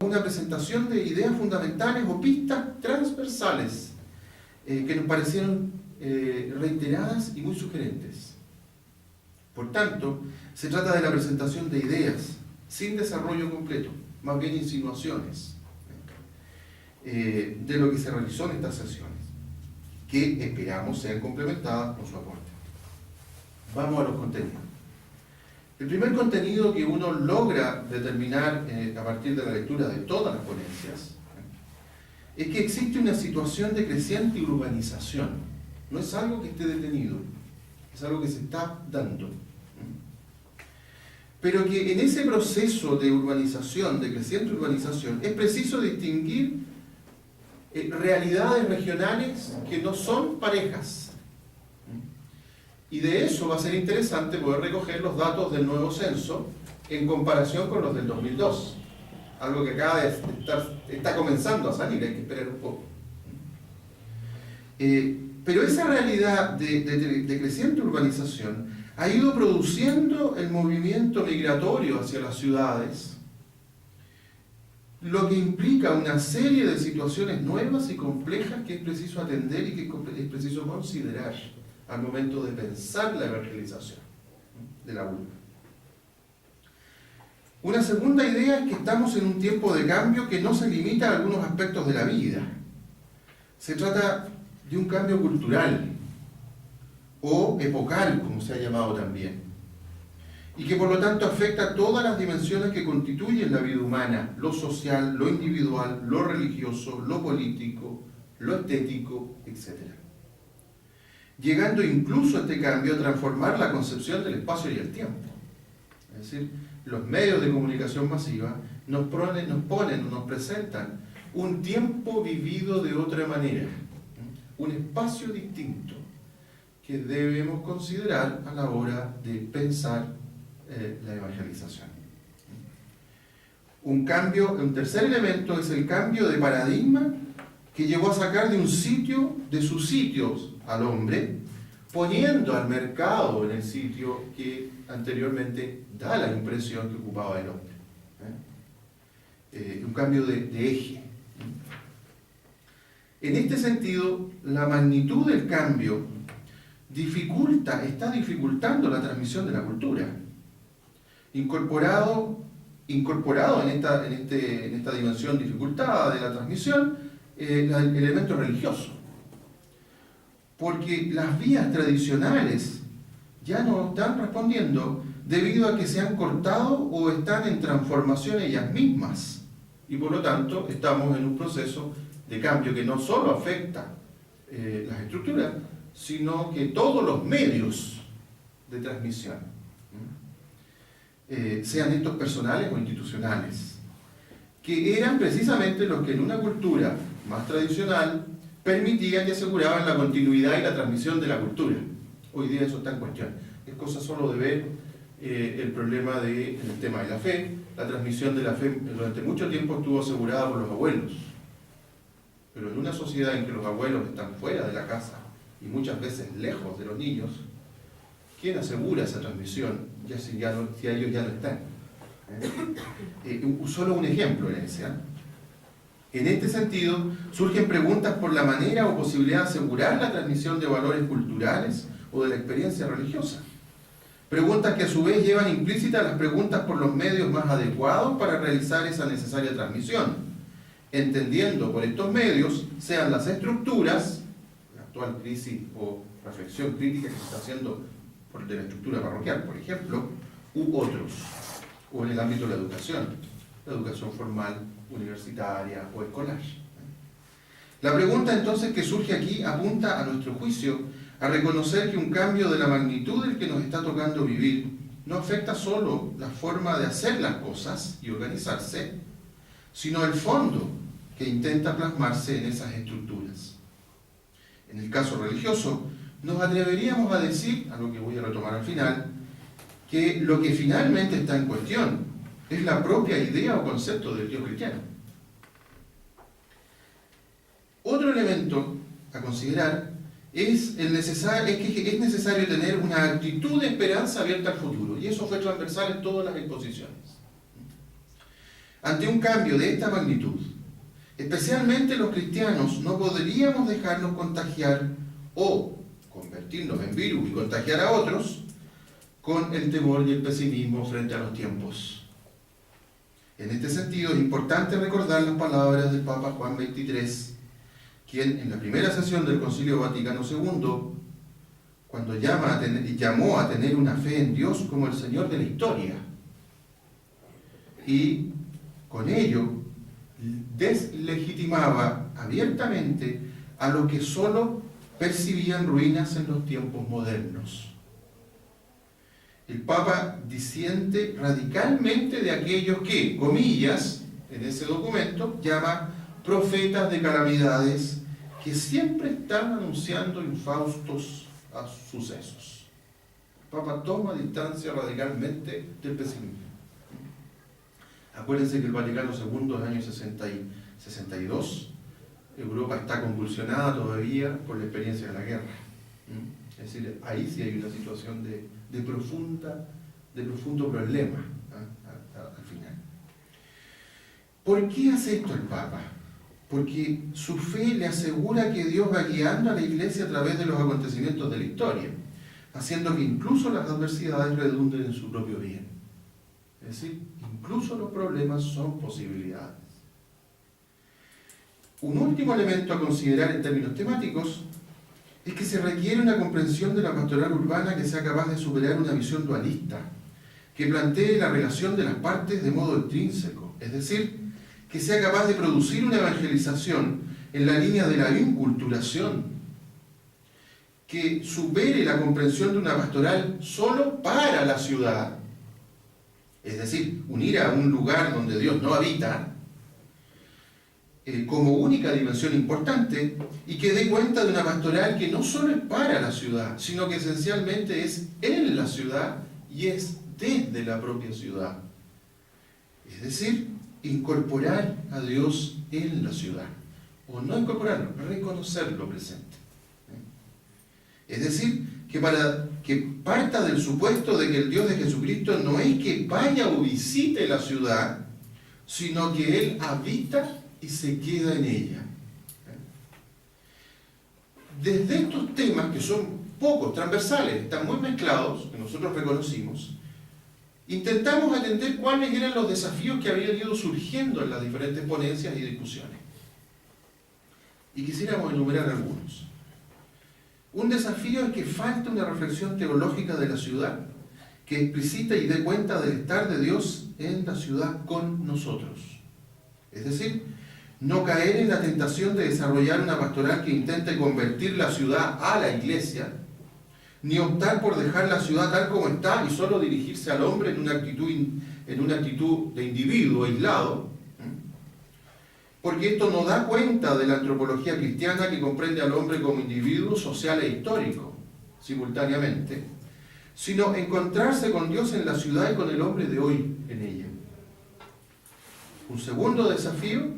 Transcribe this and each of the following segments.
una presentación de ideas fundamentales o pistas transversales que nos parecieron reiteradas y muy sugerentes. Por tanto, se trata de la presentación de ideas, sin desarrollo completo, más bien insinuaciones, de lo que se realizó en estas sesiones, que esperamos sean complementadas por su aporte. Vamos a los contenidos. El primer contenido que uno logra determinar a partir de la lectura de todas las ponencias es que existe una situación de creciente urbanización. No es algo que esté detenido, es algo que se está dando. Pero que en ese proceso de urbanización, de creciente urbanización, es preciso distinguir realidades regionales que no son parejas. Y de eso va a ser interesante poder recoger los datos del nuevo censo en comparación con los del 2002. Algo que acaba de está comenzando a salir, hay que esperar un poco. Pero esa realidad de creciente urbanización ha ido produciendo el movimiento migratorio hacia las ciudades, lo que implica una serie de situaciones nuevas y complejas que es preciso atender y que es preciso considerar al momento de pensar la evangelización de la urbe. Una segunda idea es que estamos en un tiempo de cambio que no se limita a algunos aspectos de la vida. Se trata de un cambio cultural o epocal, como se ha llamado también, y que por lo tanto afecta todas las dimensiones que constituyen la vida humana: lo social, lo individual, lo religioso, lo político, lo estético, etc. Llegando incluso este cambio a transformar la concepción del espacio y el tiempo. Es decir, los medios de comunicación masiva nos presentan un tiempo vivido de otra manera, un espacio distinto que debemos considerar a la hora de pensar la evangelización. Un tercer elemento es el cambio de paradigma que llevó a sacar de sus sitios al hombre, poniendo al mercado en el sitio que anteriormente da la impresión que ocupaba el hombre. Un cambio de eje. En este sentido, la magnitud del cambio está dificultando la transmisión de la cultura. Incorporado en esta dimensión dificultada de la transmisión, el elemento religioso. Porque las vías tradicionales ya no están respondiendo debido a que se han cortado o están en transformación ellas mismas. Y por lo tanto estamos en un proceso de cambio que no solo afecta las estructuras, sino que todos los medios de transmisión, sean estos personales o institucionales, que eran precisamente los que en una cultura más tradicional permitían y aseguraban la continuidad y la transmisión de la cultura. Hoy día eso está en cuestión. Es cosa solo de ver el problema del tema de la fe. La transmisión de la fe durante mucho tiempo estuvo asegurada por los abuelos. Pero en una sociedad en que los abuelos están fuera de la casa y muchas veces lejos de los niños, ¿quién asegura esa transmisión si ellos ya no están? Solo un ejemplo en ese. En este sentido, surgen preguntas por la manera o posibilidad de asegurar la transmisión de valores culturales o de la experiencia religiosa. Preguntas que a su vez llevan implícitas las preguntas por los medios más adecuados para realizar esa necesaria transmisión, entendiendo por estos medios sean las estructuras, la actual crisis o reflexión crítica que se está haciendo de la estructura parroquial, por ejemplo, u otros, o en el ámbito de la educación formal, universitaria o escolar. La pregunta entonces que surge aquí apunta, a nuestro juicio, a reconocer que un cambio de la magnitud del que nos está tocando vivir no afecta solo la forma de hacer las cosas y organizarse, sino el fondo que intenta plasmarse en esas estructuras. En el caso religioso, nos atreveríamos a decir, algo que voy a retomar al final, que lo que finalmente está en cuestión es la propia idea o concepto del Dios cristiano. Otro elemento a considerar es que es necesario tener una actitud de esperanza abierta al futuro, y eso fue transversal en todas las exposiciones. Ante un cambio de esta magnitud, especialmente los cristianos, no podríamos dejarnos contagiar o convertirnos en virus y contagiar a otros con el temor y el pesimismo frente a los tiempos. En este sentido, es importante recordar las palabras del Papa Juan XXIII, quien en la primera sesión del Concilio Vaticano II, cuando llamó a tener una fe en Dios como el Señor de la historia, y con ello deslegitimaba abiertamente a los que solo percibían ruinas en los tiempos modernos. El Papa disiente radicalmente de aquellos que, comillas, en ese documento, llama profetas de calamidades, que siempre están anunciando infaustos sucesos. El Papa toma distancia radicalmente del pesimismo. Acuérdense que el Vaticano II, en el año 62, Europa está convulsionada todavía por la experiencia de la guerra. Es decir, ahí sí hay una situación de profundo problema al final. ¿Por qué hace esto el Papa? Porque su fe le asegura que Dios va guiando a la Iglesia a través de los acontecimientos de la historia, haciendo que incluso las adversidades redunden en su propio bien. Es decir, incluso los problemas son posibilidades. Un último elemento a considerar en términos temáticos es que se requiere una comprensión de la pastoral urbana que sea capaz de superar una visión dualista, que plantee la relación de las partes de modo intrínseco, es decir, que sea capaz de producir una evangelización en la línea de la inculturación, que supere la comprensión de una pastoral solo para la ciudad, es decir, unir a un lugar donde Dios no habita, como única dimensión importante, y que dé cuenta de una pastoral que no solo es para la ciudad, sino que esencialmente es en la ciudad y es desde la propia ciudad. Es decir, incorporar a Dios en la ciudad, o no incorporarlo, reconocerlo presente. Es decir, que para que parta del supuesto de que el Dios de Jesucristo no es que vaya o visite la ciudad, sino que Él habita y se queda en ella. Desde estos temas, que son pocos, transversales, están muy mezclados, que nosotros reconocimos, intentamos atender cuáles eran los desafíos que habían ido surgiendo en las diferentes ponencias y discusiones. Y quisiéramos enumerar algunos. Un desafío es que falta una reflexión teológica de la ciudad que explicita y dé cuenta del estar de Dios en la ciudad con nosotros. Es decir, no caer en la tentación de desarrollar una pastoral que intente convertir la ciudad a la iglesia, ni optar por dejar la ciudad tal como está y solo dirigirse al hombre en una actitud de individuo aislado, porque esto no da cuenta de la antropología cristiana que comprende al hombre como individuo social e histórico, simultáneamente, sino encontrarse con Dios en la ciudad y con el hombre de hoy en ella. Un segundo desafío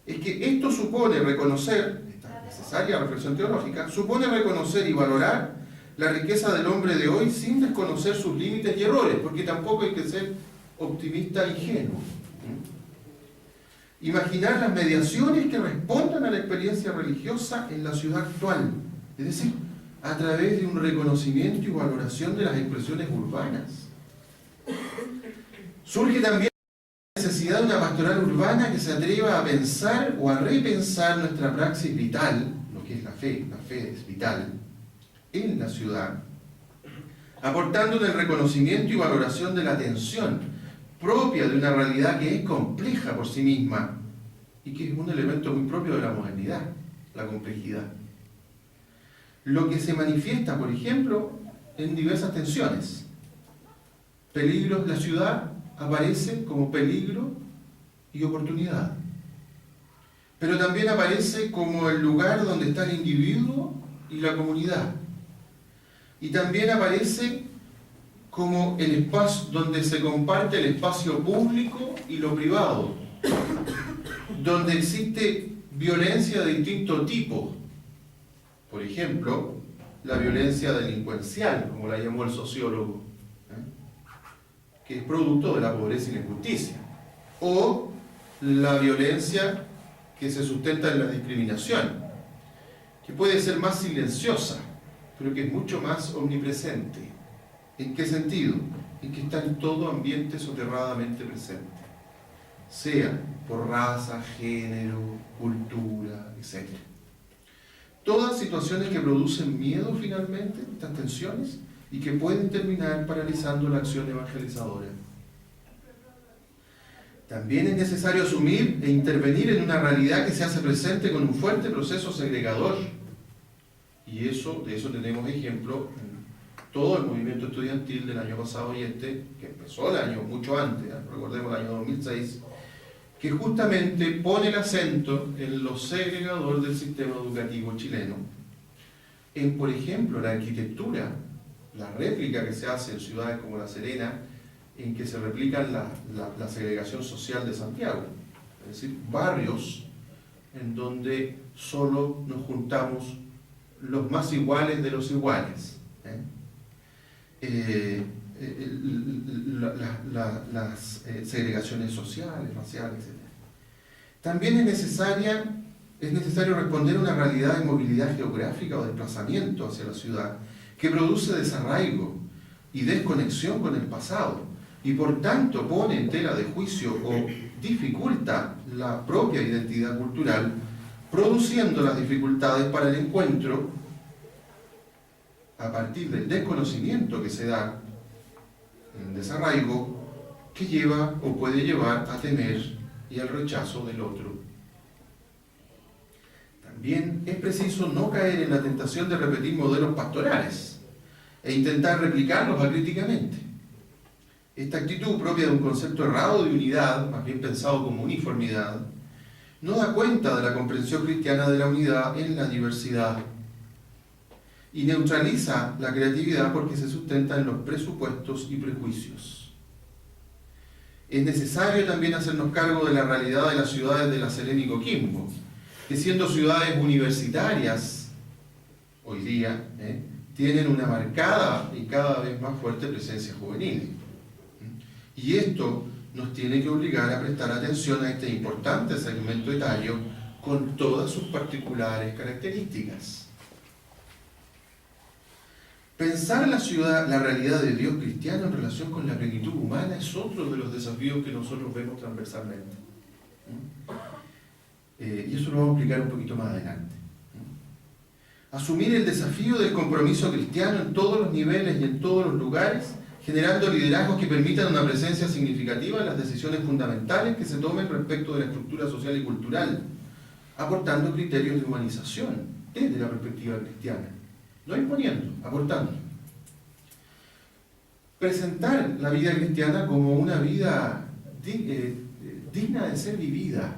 es que esto supone reconocer, esta necesaria reflexión teológica, supone reconocer y valorar la riqueza del hombre de hoy sin desconocer sus límites y errores, porque tampoco hay que ser optimista e ingenuo. Imaginar las mediaciones que respondan a la experiencia religiosa en la ciudad actual, es decir, a través de un reconocimiento y valoración de las expresiones urbanas. Surge también la necesidad de una pastoral urbana que se atreva a pensar o a repensar nuestra praxis vital, lo que es la fe es vital, en la ciudad, aportando en el reconocimiento y valoración de la tensión propia de una realidad que es compleja por sí misma y que es un elemento muy propio de la modernidad, la complejidad. Lo que se manifiesta, por ejemplo, en diversas tensiones. Peligros, la ciudad aparece como peligro y oportunidad, pero también aparece como el lugar donde está el individuo y la comunidad, y también aparece como el espacio donde se comparte el espacio público y lo privado, donde existe violencia de distinto tipo. Por ejemplo, la violencia delincuencial, como la llamó el sociólogo, que es producto de la pobreza y la injusticia. o la violencia que se sustenta en la discriminación, que puede ser más silenciosa, pero que es mucho más omnipresente. ¿En qué sentido? En que está en todo ambiente soterradamente presente, sea por raza, género, cultura, etc. Todas situaciones que producen miedo finalmente, estas tensiones, y que pueden terminar paralizando la acción evangelizadora. También es necesario asumir e intervenir en una realidad que se hace presente con un fuerte proceso segregador. Y de eso tenemos ejemplo en todo el movimiento estudiantil del año pasado y que empezó el año mucho antes, recordemos el año 2006, que justamente pone el acento en lo segregador del sistema educativo chileno, en, por ejemplo, la arquitectura, la réplica que se hace en ciudades como La Serena, en que se replica la segregación social de Santiago, es decir, barrios en donde solo nos juntamos los más iguales de los iguales. Las segregaciones sociales, raciales, etc. También es necesario responder a una realidad de movilidad geográfica o desplazamiento hacia la ciudad que produce desarraigo y desconexión con el pasado y por tanto pone en tela de juicio o dificulta la propia identidad cultural, produciendo las dificultades para el encuentro a partir del desconocimiento que se da en el desarraigo, que lleva o puede llevar a temer y al rechazo del otro. También es preciso no caer en la tentación de repetir modelos pastorales e intentar replicarlos acríticamente. Esta actitud, propia de un concepto errado de unidad, más bien pensado como uniformidad, no da cuenta de la comprensión cristiana de la unidad en la diversidad y neutraliza la creatividad porque se sustenta en los presupuestos y prejuicios. Es necesario también hacernos cargo de la realidad de las ciudades de La Serena y Coquimbo, que siendo ciudades universitarias, hoy día, tienen una marcada y cada vez más fuerte presencia juvenil. Y esto nos tiene que obligar a prestar atención a este importante segmento etario con todas sus particulares características. Pensar la realidad de Dios cristiano en relación con la plenitud humana es otro de los desafíos que nosotros vemos transversalmente. Y eso lo vamos a explicar un poquito más adelante. Asumir el desafío del compromiso cristiano en todos los niveles y en todos los lugares, generando liderazgos que permitan una presencia significativa en las decisiones fundamentales que se tomen respecto de la estructura social y cultural, aportando criterios de humanización desde la perspectiva cristiana. No imponiendo, aportando. Presentar la vida cristiana como una vida digna de ser vivida,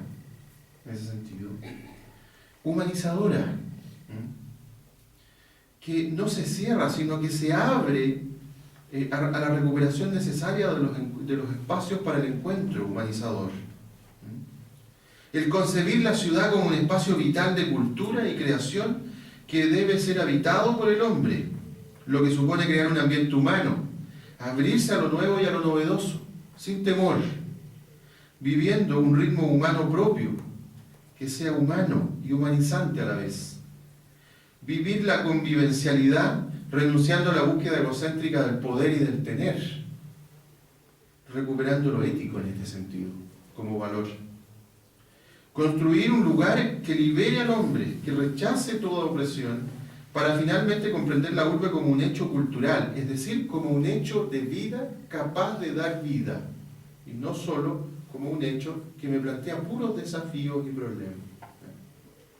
en ese sentido. Humanizadora, que no se cierra, sino que se abre a la recuperación necesaria de los espacios para el encuentro humanizador. El concebir la ciudad como un espacio vital de cultura y creación que debe ser habitado por el hombre, lo que supone crear un ambiente humano, abrirse a lo nuevo y a lo novedoso, sin temor, viviendo un ritmo humano propio, que sea humano y humanizante a la vez. Vivir la convivencialidad renunciando a la búsqueda egocéntrica del poder y del tener, recuperando lo ético en este sentido, como valor. Construir un lugar que libere al hombre, que rechace toda opresión, para finalmente comprender la urbe como un hecho cultural, es decir, como un hecho de vida capaz de dar vida, y no solo como un hecho que me plantea puros desafíos y problemas.